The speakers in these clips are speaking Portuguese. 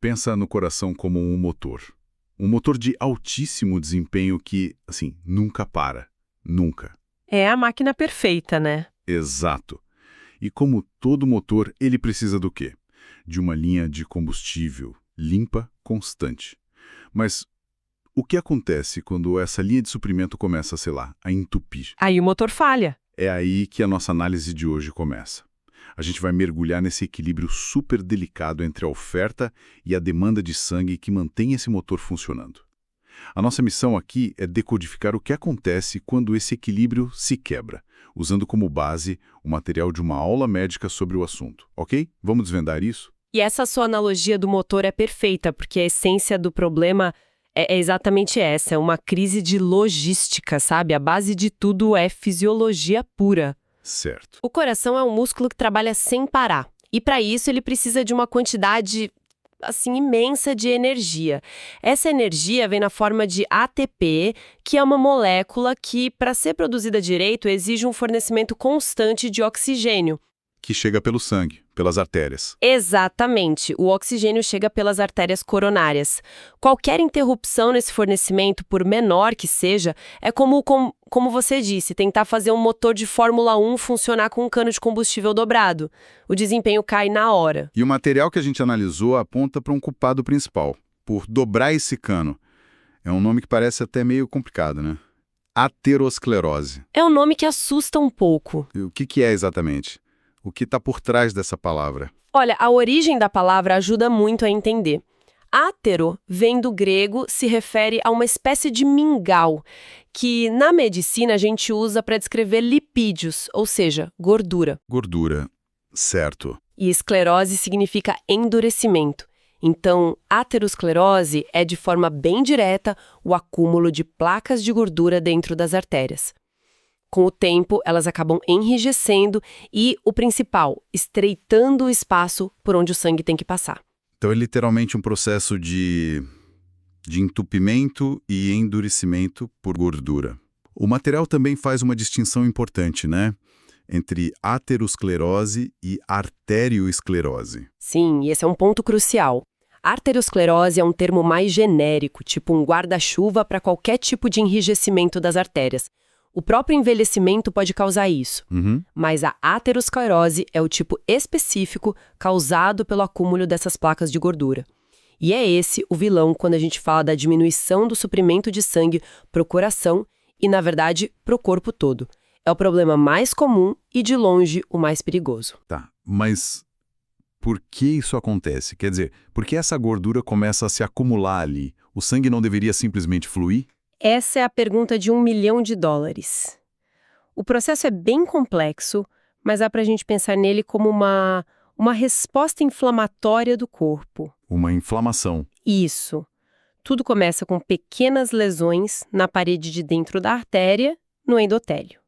Pensa no coração como um motor. Um motor de altíssimo desempenho que, assim, nunca para. Nunca. É a máquina perfeita, né? Exato. E como todo motor, ele precisa do quê? De uma linha de combustível limpa, constante. Mas o que acontece quando essa linha de suprimento começa, sei lá, a entupir? Aí o motor falha. É aí que a nossa análise de hoje começa. A gente vai mergulhar nesse equilíbrio super delicado entre a oferta e a demanda de sangue que mantém esse motor funcionando. A nossa missão aqui é decodificar o que acontece quando esse equilíbrio se quebra, usando como base o material de uma aula médica sobre o assunto, ok? Vamos desvendar isso? E essa sua analogia do motor é perfeita, porque a essência do problema é exatamente essa, é uma crise de logística, sabe? A base de tudo é fisiologia pura. Certo. O coração é um músculo que trabalha sem parar. E para isso ele precisa de uma quantidade, assim, imensa de energia. Essa energia vem na forma de ATP, que é uma molécula que, para ser produzida direito, exige um fornecimento constante de oxigênio. Que chega pelo sangue, pelas artérias. Exatamente. O oxigênio chega pelas artérias coronárias. Qualquer interrupção nesse fornecimento, por menor que seja, é como você disse, tentar fazer um motor de Fórmula 1 funcionar com um cano de combustível dobrado. O desempenho cai na hora. E o material que a gente analisou aponta para um culpado principal, por dobrar esse cano. É um nome que parece até meio complicado, né? Aterosclerose. É um nome que assusta um pouco. E o que é exatamente? O que está por trás dessa palavra? Olha, a origem da palavra ajuda muito a entender. Átero vem do grego, se refere a uma espécie de mingau, que na medicina a gente usa para descrever lipídios, ou seja, gordura. Gordura. Certo. E esclerose significa endurecimento. Então, aterosclerose é, de forma bem direta, o acúmulo de placas de gordura dentro das artérias. Com o tempo, elas acabam enrijecendo e, o principal, estreitando o espaço por onde o sangue tem que passar. Então é literalmente um processo de entupimento e endurecimento por gordura. O material também faz uma distinção importante, né? Entre aterosclerose e arterioesclerose. Sim, e esse é um ponto crucial. Arteriosclerose é um termo mais genérico, tipo um guarda-chuva para qualquer tipo de enrijecimento das artérias. O próprio envelhecimento pode causar isso, mas a aterosclerose é o tipo específico causado pelo acúmulo dessas placas de gordura. E é esse o vilão quando a gente fala da diminuição do suprimento de sangue pro coração e, na verdade, pro corpo todo. É o problema mais comum e, de longe, o mais perigoso. Tá, mas por que isso acontece? Quer dizer, por que essa gordura começa a se acumular ali? O sangue não deveria simplesmente fluir? Essa é a pergunta de $1 milhão. O processo é bem complexo, mas dá pra gente pensar nele como uma resposta inflamatória do corpo. Uma inflamação. Isso. Tudo começa com pequenas lesões na parede de dentro da artéria, no endotélio.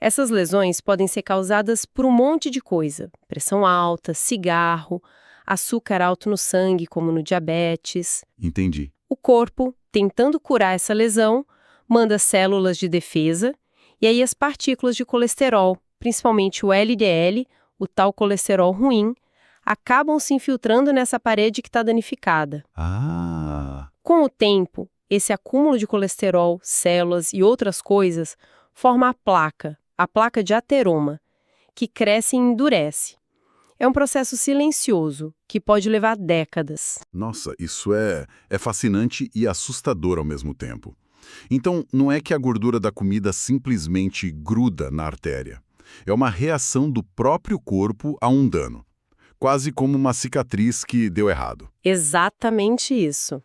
Essas lesões podem ser causadas por um monte de coisa: pressão alta, cigarro, açúcar alto no sangue, como no diabetes. Entendi. O corpo, tentando curar essa lesão, manda células de defesa e aí as partículas de colesterol, principalmente o LDL, o tal colesterol ruim, acabam se infiltrando nessa parede que está danificada. Ah! Com o tempo, esse acúmulo de colesterol, células e outras coisas forma a placa de ateroma, que cresce e endurece. É um processo silencioso, que pode levar décadas. Nossa, isso é fascinante e assustador ao mesmo tempo. Então, não é que a gordura da comida simplesmente gruda na artéria. É uma reação do próprio corpo a um dano. Quase como uma cicatriz que deu errado. Exatamente isso.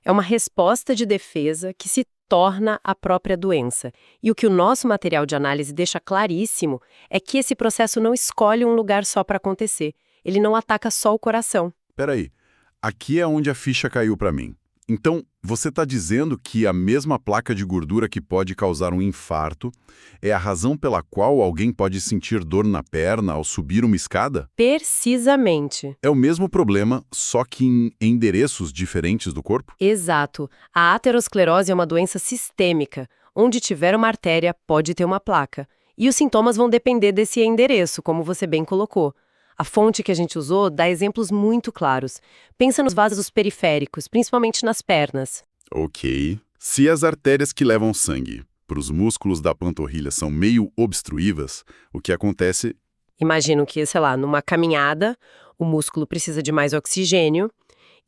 É uma resposta de defesa que se torna a própria doença. E o que o nosso material de análise deixa claríssimo é que esse processo não escolhe um lugar só para acontecer. Ele não ataca só o coração. Peraí, aqui é onde a ficha caiu para mim. Então, você está dizendo que a mesma placa de gordura que pode causar um infarto é a razão pela qual alguém pode sentir dor na perna ao subir uma escada? Precisamente. É o mesmo problema, só que em endereços diferentes do corpo? Exato. A aterosclerose é uma doença sistêmica. Onde tiver uma artéria, pode ter uma placa. E os sintomas vão depender desse endereço, como você bem colocou. A fonte que a gente usou dá exemplos muito claros. Pensa nos vasos periféricos, principalmente nas pernas. Ok. Se as artérias que levam sangue para os músculos da panturrilha são meio obstruídas, o que acontece... Imagino que, sei lá, numa caminhada, o músculo precisa de mais oxigênio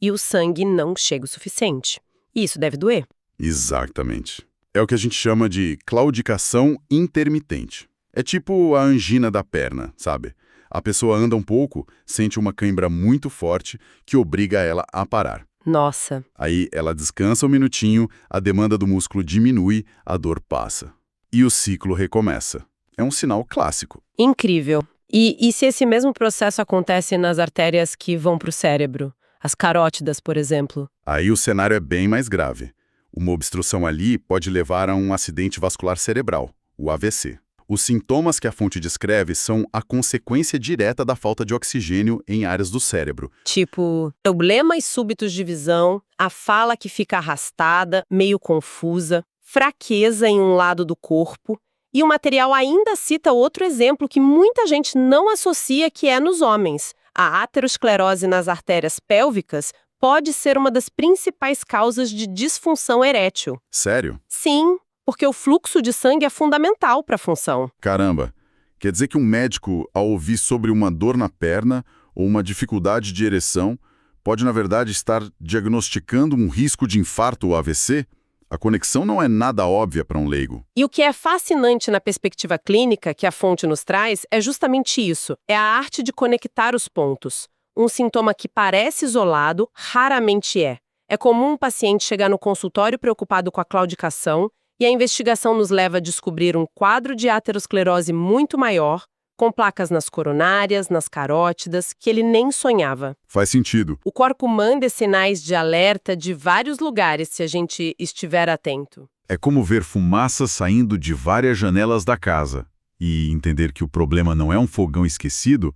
e o sangue não chega o suficiente. E isso deve doer. Exatamente. É o que a gente chama de claudicação intermitente. É tipo a angina da perna, sabe? A pessoa anda um pouco, sente uma cãibra muito forte que obriga ela a parar. Nossa. Aí ela descansa um minutinho, a demanda do músculo diminui, a dor passa. E o ciclo recomeça. É um sinal clássico. Incrível. E se esse mesmo processo acontece nas artérias que vão para o cérebro? As carótidas, por exemplo? Aí o cenário é bem mais grave. Uma obstrução ali pode levar a um acidente vascular cerebral, o AVC. Os sintomas que a fonte descreve são a consequência direta da falta de oxigênio em áreas do cérebro. Tipo, problemas súbitos de visão, a fala que fica arrastada, meio confusa, fraqueza em um lado do corpo. E o material ainda cita outro exemplo que muita gente não associa, que é nos homens. A aterosclerose nas artérias pélvicas pode ser uma das principais causas de disfunção erétil. Sério? Sim, porque o fluxo de sangue é fundamental para a função. Caramba! Quer dizer que um médico, ao ouvir sobre uma dor na perna ou uma dificuldade de ereção, pode, na verdade, estar diagnosticando um risco de infarto ou AVC? A conexão não é nada óbvia para um leigo. E o que é fascinante na perspectiva clínica que a fonte nos traz é justamente isso. É a arte de conectar os pontos. Um sintoma que parece isolado, raramente é. É comum um paciente chegar no consultório preocupado com a claudicação e a investigação nos leva a descobrir um quadro de aterosclerose muito maior, com placas nas coronárias, nas carótidas, que ele nem sonhava. Faz sentido. O corpo manda sinais de alerta de vários lugares se a gente estiver atento. É como ver fumaça saindo de várias janelas da casa e entender que o problema não é um fogão esquecido,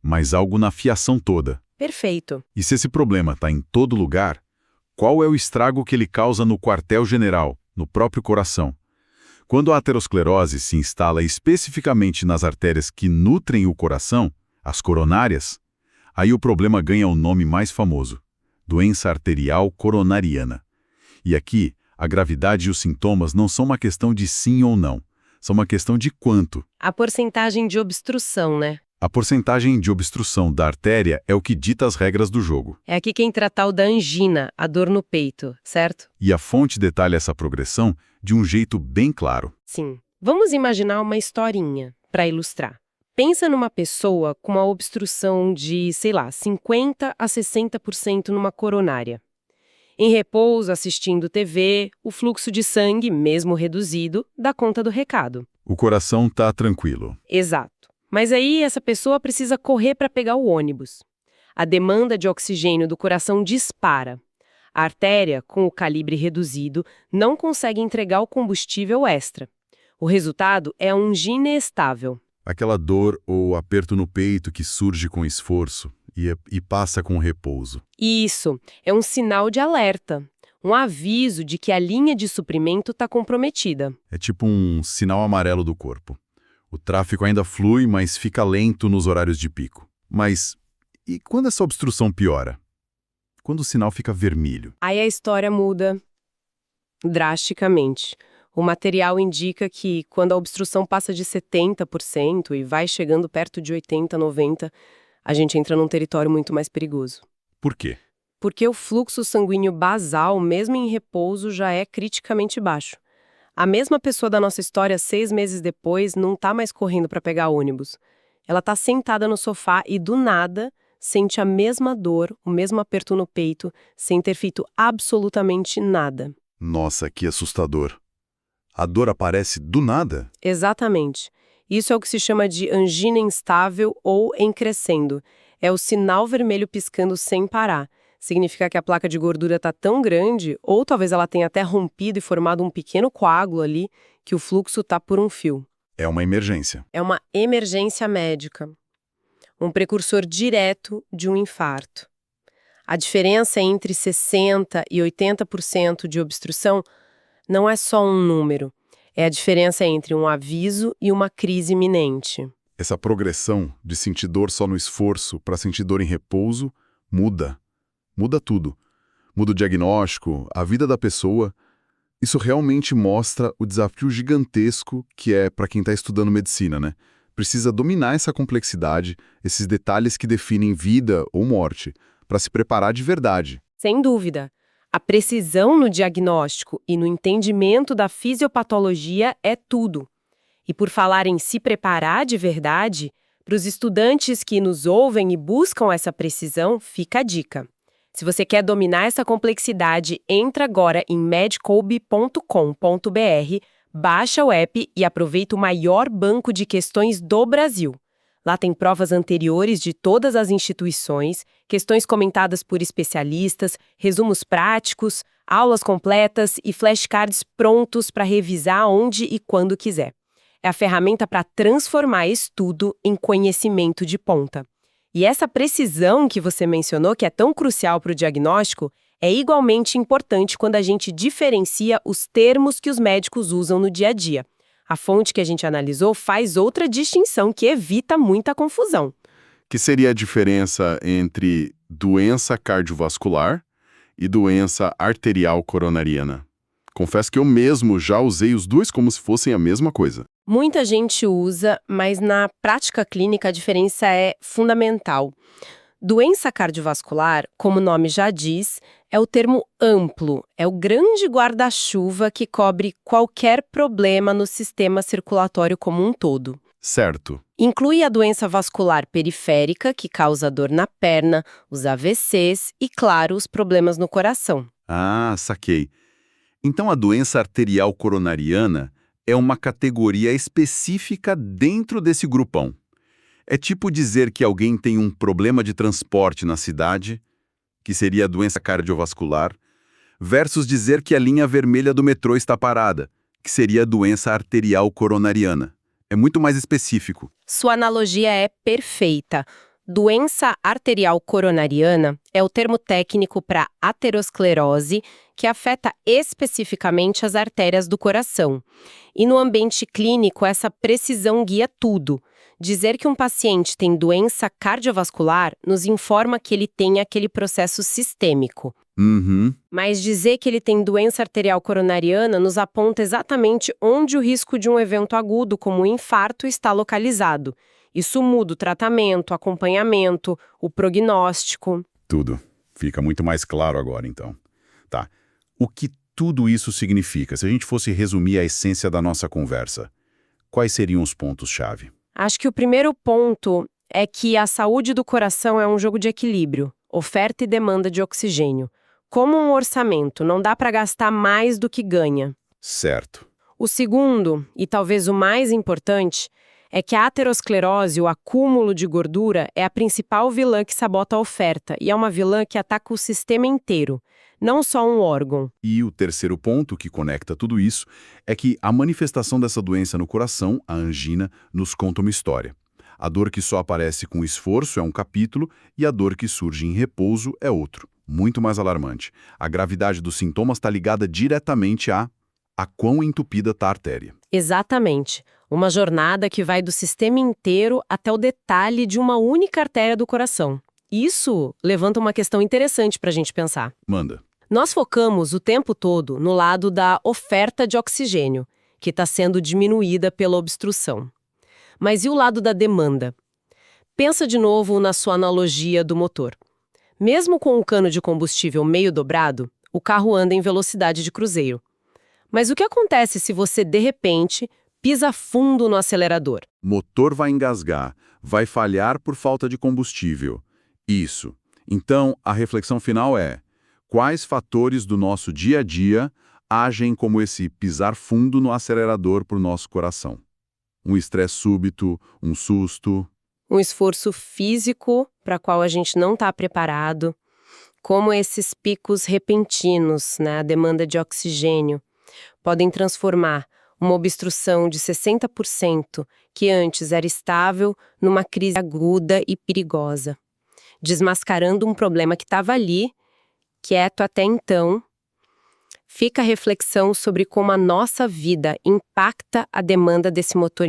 mas algo na fiação toda. Perfeito. E se esse problema está em todo lugar, qual é o estrago que ele causa no quartel-general, no próprio coração? Quando a aterosclerose se instala especificamente nas artérias que nutrem o coração, as coronárias, aí o problema ganha o nome mais famoso, doença arterial coronariana. E aqui, a gravidade e os sintomas não são uma questão de sim ou não, são uma questão de quanto. A porcentagem de obstrução, né? A porcentagem de obstrução da artéria é o que dita as regras do jogo. É aqui que entra a tal da angina, a dor no peito, certo? E a fonte detalha essa progressão de um jeito bem claro. Sim. Vamos imaginar uma historinha para ilustrar. Pensa numa pessoa com uma obstrução de, sei lá, 50% a 60% numa coronária. Em repouso, assistindo TV, o fluxo de sangue, mesmo reduzido, dá conta do recado. O coração tá tranquilo. Exato. Mas aí essa pessoa precisa correr para pegar o ônibus. A demanda de oxigênio do coração dispara. A artéria, com o calibre reduzido, não consegue entregar o combustível extra. O resultado é a angina estável. Aquela dor ou aperto no peito que surge com esforço e passa com repouso. Isso é um sinal de alerta, um aviso de que a linha de suprimento está comprometida. É tipo um sinal amarelo do corpo. O tráfego ainda flui, mas fica lento nos horários de pico. Mas e quando essa obstrução piora? Quando o sinal fica vermelho? Aí a história muda drasticamente. O material indica que quando a obstrução passa de 70% e vai chegando perto de 80%, 90%, a gente entra num território muito mais perigoso. Por quê? Porque o fluxo sanguíneo basal, mesmo em repouso, já é criticamente baixo. A mesma pessoa da nossa história, 6 meses depois, não está mais correndo para pegar ônibus. Ela está sentada no sofá e, do nada, sente a mesma dor, o mesmo aperto no peito, sem ter feito absolutamente nada. Nossa, que assustador. A dor aparece do nada? Exatamente. Isso é o que se chama de angina instável ou em crescendo. É o sinal vermelho piscando sem parar. Significa que a placa de gordura está tão grande, ou talvez ela tenha até rompido e formado um pequeno coágulo ali, que o fluxo está por um fio. É uma emergência. É uma emergência médica. Um precursor direto de um infarto. A diferença entre 60% e 80% de obstrução não é só um número. É a diferença entre um aviso e uma crise iminente. Essa progressão de sentir dor só no esforço para sentir dor em repouso muda. Muda tudo. Muda o diagnóstico, a vida da pessoa. Isso realmente mostra o desafio gigantesco que é para quem está estudando medicina, né? Precisa dominar essa complexidade, esses detalhes que definem vida ou morte, para se preparar de verdade. Sem dúvida. A precisão no diagnóstico e no entendimento da fisiopatologia é tudo. E por falar em se preparar de verdade, para os estudantes que nos ouvem e buscam essa precisão, fica a dica. Se você quer dominar essa complexidade, entra agora em medcolb.com.br, baixa o app e aproveita o maior banco de questões do Brasil. Lá tem provas anteriores de todas as instituições, questões comentadas por especialistas, resumos práticos, aulas completas e flashcards prontos para revisar onde e quando quiser. É a ferramenta para transformar estudo em conhecimento de ponta. E essa precisão que você mencionou, que é tão crucial para o diagnóstico, é igualmente importante quando a gente diferencia os termos que os médicos usam no dia a dia. A fonte que a gente analisou faz outra distinção que evita muita confusão. Que seria a diferença entre doença cardiovascular e doença arterial coronariana? Confesso que eu mesmo já usei os dois como se fossem a mesma coisa. Muita gente usa, mas na prática clínica a diferença é fundamental. Doença cardiovascular, como o nome já diz, é o termo amplo, é o grande guarda-chuva que cobre qualquer problema no sistema circulatório como um todo. Certo. Inclui a doença vascular periférica, que causa dor na perna, os AVCs e, claro, os problemas no coração. Ah, saquei. Então a doença arterial coronariana é uma categoria específica dentro desse grupão. É tipo dizer que alguém tem um problema de transporte na cidade, que seria a doença cardiovascular, versus dizer que a linha vermelha do metrô está parada, que seria a doença arterial coronariana. É muito mais específico. Sua analogia é perfeita. Doença arterial coronariana é o termo técnico para aterosclerose, que afeta especificamente as artérias do coração. E no ambiente clínico, essa precisão guia tudo. Dizer que um paciente tem doença cardiovascular nos informa que ele tem aquele processo sistêmico. Mas dizer que ele tem doença arterial coronariana nos aponta exatamente onde o risco de um evento agudo, como o infarto, está localizado. Isso muda o tratamento, o acompanhamento, o prognóstico. Tudo. Fica muito mais claro agora, então. Tá. O que tudo isso significa? Se a gente fosse resumir a essência da nossa conversa, quais seriam os pontos-chave? Acho que o primeiro ponto é que a saúde do coração é um jogo de equilíbrio, oferta e demanda de oxigênio. Como um orçamento, não dá para gastar mais do que ganha. Certo. O segundo, e talvez o mais importante, é que a aterosclerose, o acúmulo de gordura, é a principal vilã que sabota a oferta, e é uma vilã que ataca o sistema inteiro, não só um órgão. E o terceiro ponto que conecta tudo isso é que a manifestação dessa doença no coração, a angina, nos conta uma história. A dor que só aparece com esforço é um capítulo e a dor que surge em repouso é outro, muito mais alarmante. A gravidade dos sintomas está ligada diretamente a quão entupida está a artéria. Exatamente. Uma jornada que vai do sistema inteiro até o detalhe de uma única artéria do coração. Isso levanta uma questão interessante para a gente pensar. Manda. Nós focamos o tempo todo no lado da oferta de oxigênio, que está sendo diminuída pela obstrução. Mas e o lado da demanda? Pensa de novo na sua analogia do motor. Mesmo com o cano de combustível meio dobrado, o carro anda em velocidade de cruzeiro. Mas o que acontece se você, de repente, pisa fundo no acelerador? Motor vai engasgar, vai falhar por falta de combustível. Isso. Então, a reflexão final é: quais fatores do nosso dia a dia agem como esse pisar fundo no acelerador para o nosso coração? Um estresse súbito, um susto. Um esforço físico para o qual a gente não está preparado, como esses picos repentinos, né, a demanda de oxigênio, podem transformar uma obstrução de 60%, que antes era estável, numa crise aguda e perigosa, desmascarando um problema que estava ali, quieto até então. Fica a reflexão sobre como a nossa vida impacta a demanda desse motor